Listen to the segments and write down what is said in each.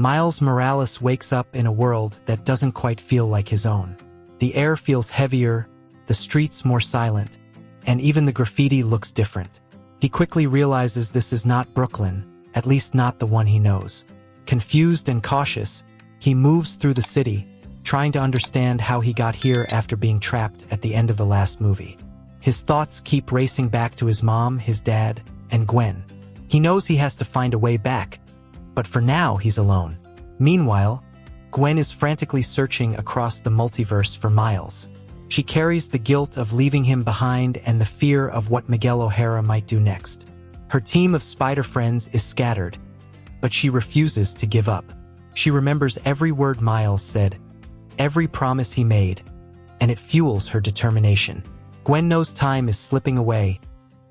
Miles Morales wakes up in a world that doesn't quite feel like his own. The air feels heavier, the streets more silent, and even the graffiti looks different. He quickly realizes this is not Brooklyn, at least not the one he knows. Confused and cautious, he moves through the city, trying to understand how he got here after being trapped at the end of the last movie. His thoughts keep racing back to his mom, his dad, and Gwen. He knows he has to find a way back, but for now he's alone. Meanwhile, Gwen is frantically searching across the multiverse for Miles. She carries the guilt of leaving him behind and the fear of what Miguel O'Hara might do next. Her team of spider friends is scattered, but she refuses to give up. She remembers every word Miles said, every promise he made, and it fuels her determination. Gwen knows time is slipping away,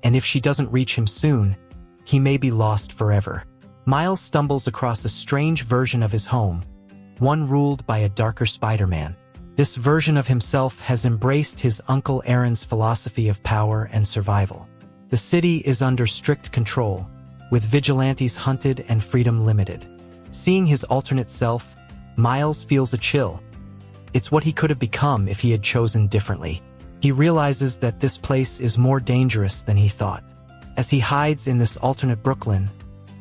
and if she doesn't reach him soon, he may be lost forever. Miles stumbles across a strange version of his home, one ruled by a darker Spider-Man. This version of himself has embraced his Uncle Aaron's philosophy of power and survival. The city is under strict control, with vigilantes hunted and freedom limited. Seeing his alternate self, Miles feels a chill. It's what he could have become if he had chosen differently. He realizes that this place is more dangerous than he thought. As he hides in this alternate Brooklyn,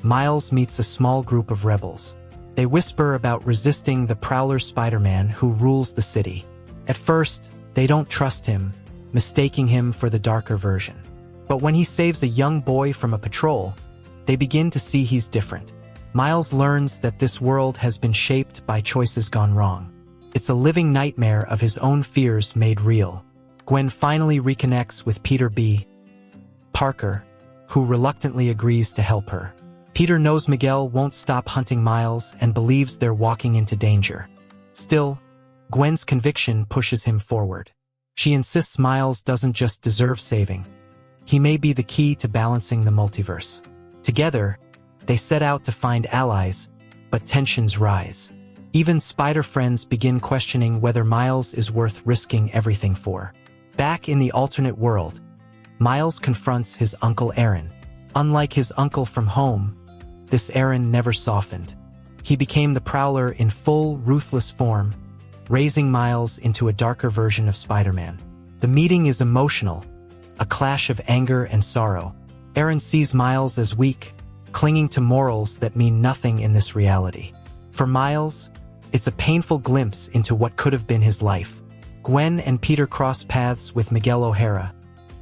Miles meets a small group of rebels. They whisper about resisting the Prowler Spider-Man who rules the city. At first, they don't trust him, mistaking him for the darker version. But when he saves a young boy from a patrol, they begin to see he's different. Miles learns that this world has been shaped by choices gone wrong. It's a living nightmare of his own fears made real. Gwen finally reconnects with Peter B. Parker, who reluctantly agrees to help her. Peter knows Miguel won't stop hunting Miles and believes they're walking into danger. Still, Gwen's conviction pushes him forward. She insists Miles doesn't just deserve saving. He may be the key to balancing the multiverse. Together, they set out to find allies, but tensions rise. Even spider friends begin questioning whether Miles is worth risking everything for. Back in the alternate world, Miles confronts his Uncle Aaron. Unlike his uncle from home, this Aaron never softened. He became the Prowler in full, ruthless form, raising Miles into a darker version of Spider-Man. The meeting is emotional, a clash of anger and sorrow. Aaron sees Miles as weak, clinging to morals that mean nothing in this reality. For Miles, it's a painful glimpse into what could have been his life. Gwen and Peter cross paths with Miguel O'Hara,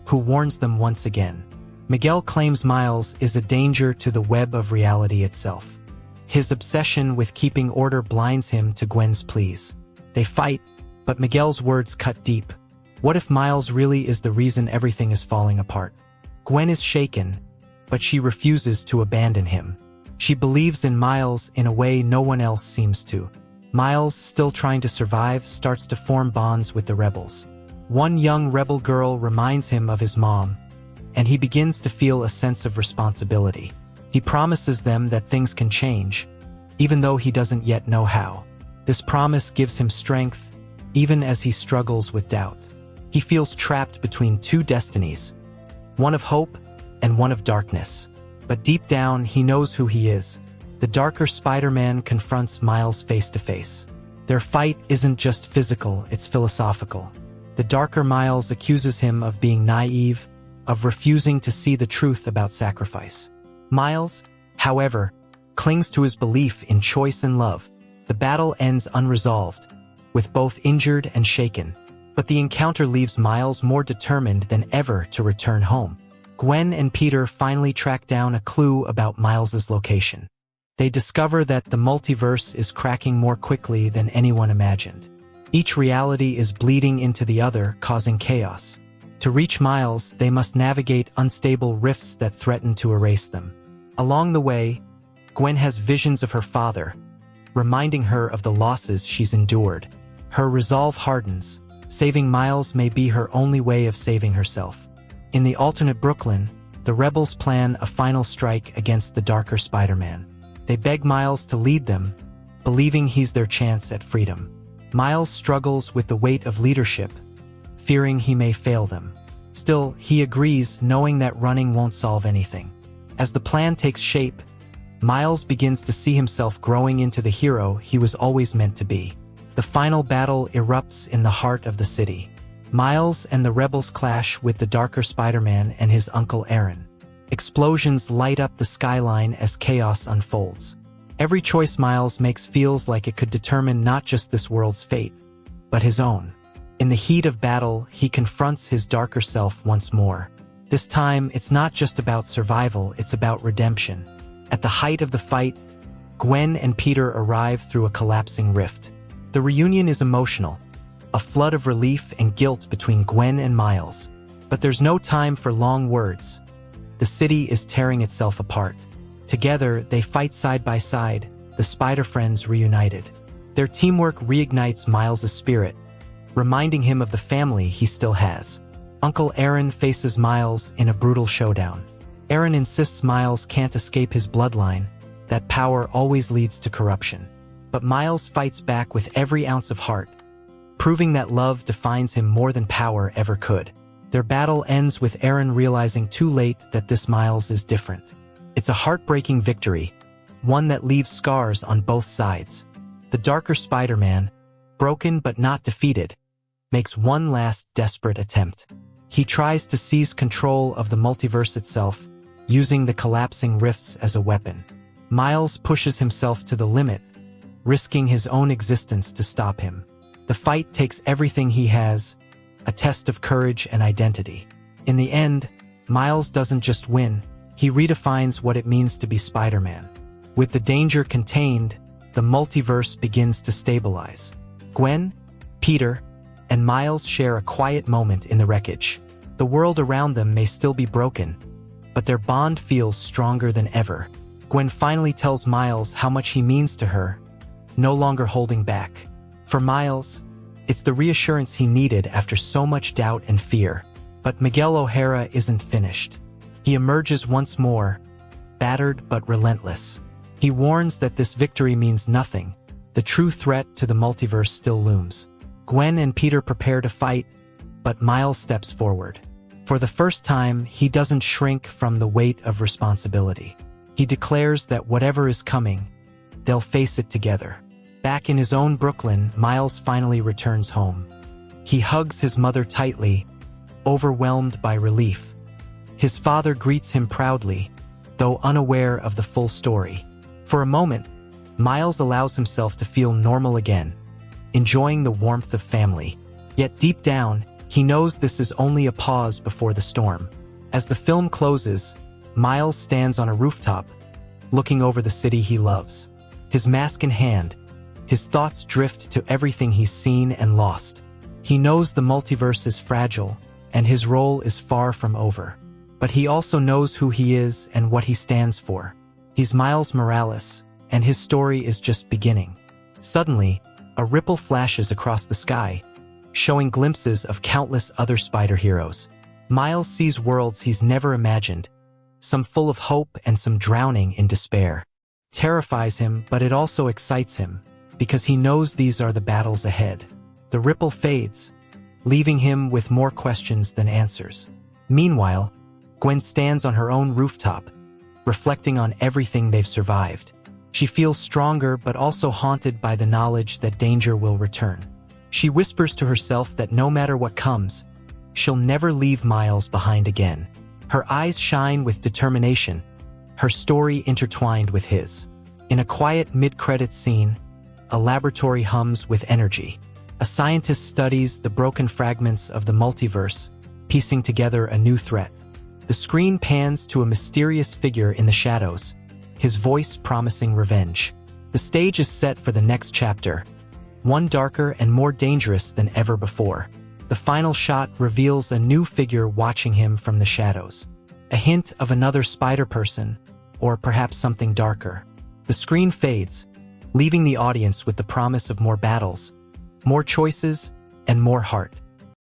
who warns them once again. Miguel claims Miles is a danger to the web of reality itself. His obsession with keeping order blinds him to Gwen's pleas. They fight, but Miguel's words cut deep. What if Miles really is the reason everything is falling apart? Gwen is shaken, but she refuses to abandon him. She believes in Miles in a way no one else seems to. Miles, still trying to survive, starts to form bonds with the rebels. One young rebel girl reminds him of his mom, and he begins to feel a sense of responsibility. He promises them that things can change, even though he doesn't yet know how. This promise gives him strength, even as he struggles with doubt. He feels trapped between two destinies, one of hope and one of darkness. But deep down, he knows who he is. The darker Spider-Man confronts Miles face to face. Their fight isn't just physical, it's philosophical. The darker Miles accuses him of being naive, of refusing to see the truth about sacrifice. Miles, however, clings to his belief in choice and love. The battle ends unresolved, with both injured and shaken. But the encounter leaves Miles more determined than ever to return home. Gwen and Peter finally track down a clue about Miles's location. They discover that the multiverse is cracking more quickly than anyone imagined. Each reality is bleeding into the other, causing chaos. To reach Miles, they must navigate unstable rifts that threaten to erase them. Along the way, Gwen has visions of her father, reminding her of the losses she's endured. Her resolve hardens. Saving Miles may be her only way of saving herself. In the alternate Brooklyn, the rebels plan a final strike against the darker Spider-Man. They beg Miles to lead them, believing he's their chance at freedom. Miles struggles with the weight of leadership, fearing he may fail them. Still, he agrees, knowing that running won't solve anything. As the plan takes shape, Miles begins to see himself growing into the hero he was always meant to be. The final battle erupts in the heart of the city. Miles and the rebels clash with the darker Spider-Man and his uncle Aaron. Explosions light up the skyline as chaos unfolds. Every choice Miles makes feels like it could determine not just this world's fate, but his own. In the heat of battle, he confronts his darker self once more. This time, it's not just about survival, it's about redemption. At the height of the fight, Gwen and Peter arrive through a collapsing rift. The reunion is emotional, a flood of relief and guilt between Gwen and Miles. But there's no time for long words. The city is tearing itself apart. Together, they fight side by side, the Spider-Friends reunited. Their teamwork reignites Miles' spirit, reminding him of the family he still has. Uncle Aaron faces Miles in a brutal showdown. Aaron insists Miles can't escape his bloodline, that power always leads to corruption. But Miles fights back with every ounce of heart, proving that love defines him more than power ever could. Their battle ends with Aaron realizing too late that this Miles is different. It's a heartbreaking victory, one that leaves scars on both sides. The darker Spider-Man, broken but not defeated, makes one last desperate attempt. He tries to seize control of the multiverse itself, using the collapsing rifts as a weapon. Miles pushes himself to the limit, risking his own existence to stop him. The fight takes everything he has, a test of courage and identity. In the end, Miles doesn't just win, he redefines what it means to be Spider-Man. With the danger contained, the multiverse begins to stabilize. Gwen, Peter, and Miles share a quiet moment in the wreckage. The world around them may still be broken, but their bond feels stronger than ever. Gwen finally tells Miles how much he means to her, no longer holding back. For Miles, it's the reassurance he needed after so much doubt and fear. But Miguel O'Hara isn't finished. He emerges once more, battered but relentless. He warns that this victory means nothing. The true threat to the multiverse still looms. Gwen and Peter prepare to fight, but Miles steps forward. For the first time, he doesn't shrink from the weight of responsibility. He declares that whatever is coming, they'll face it together. Back in his own Brooklyn, Miles finally returns home. He hugs his mother tightly, overwhelmed by relief. His father greets him proudly, though unaware of the full story. For a moment, Miles allows himself to feel normal again, enjoying the warmth of family. Yet deep down, he knows this is only a pause before the storm. As the film closes, Miles stands on a rooftop, looking over the city he loves. His mask in hand, his thoughts drift to everything he's seen and lost. He knows the multiverse is fragile, and his role is far from over. But he also knows who he is and what he stands for. He's Miles Morales, and his story is just beginning. Suddenly, a ripple flashes across the sky, showing glimpses of countless other spider heroes. Miles sees worlds he's never imagined, some full of hope and some drowning in despair. Terrifies him, but it also excites him, because he knows these are the battles ahead. The ripple fades, leaving him with more questions than answers. Meanwhile, Gwen stands on her own rooftop, reflecting on everything they've survived. She feels stronger but also haunted by the knowledge that danger will return. She whispers to herself that no matter what comes, she'll never leave Miles behind again. Her eyes shine with determination, her story intertwined with his. In a quiet mid-credits scene, a laboratory hums with energy. A scientist studies the broken fragments of the multiverse, piecing together a new threat. The screen pans to a mysterious figure in the shadows, his voice promising revenge. The stage is set for the next chapter, one darker and more dangerous than ever before. The final shot reveals a new figure watching him from the shadows. A hint of another spider-person, or perhaps something darker. The screen fades, leaving the audience with the promise of more battles, more choices, and more heart.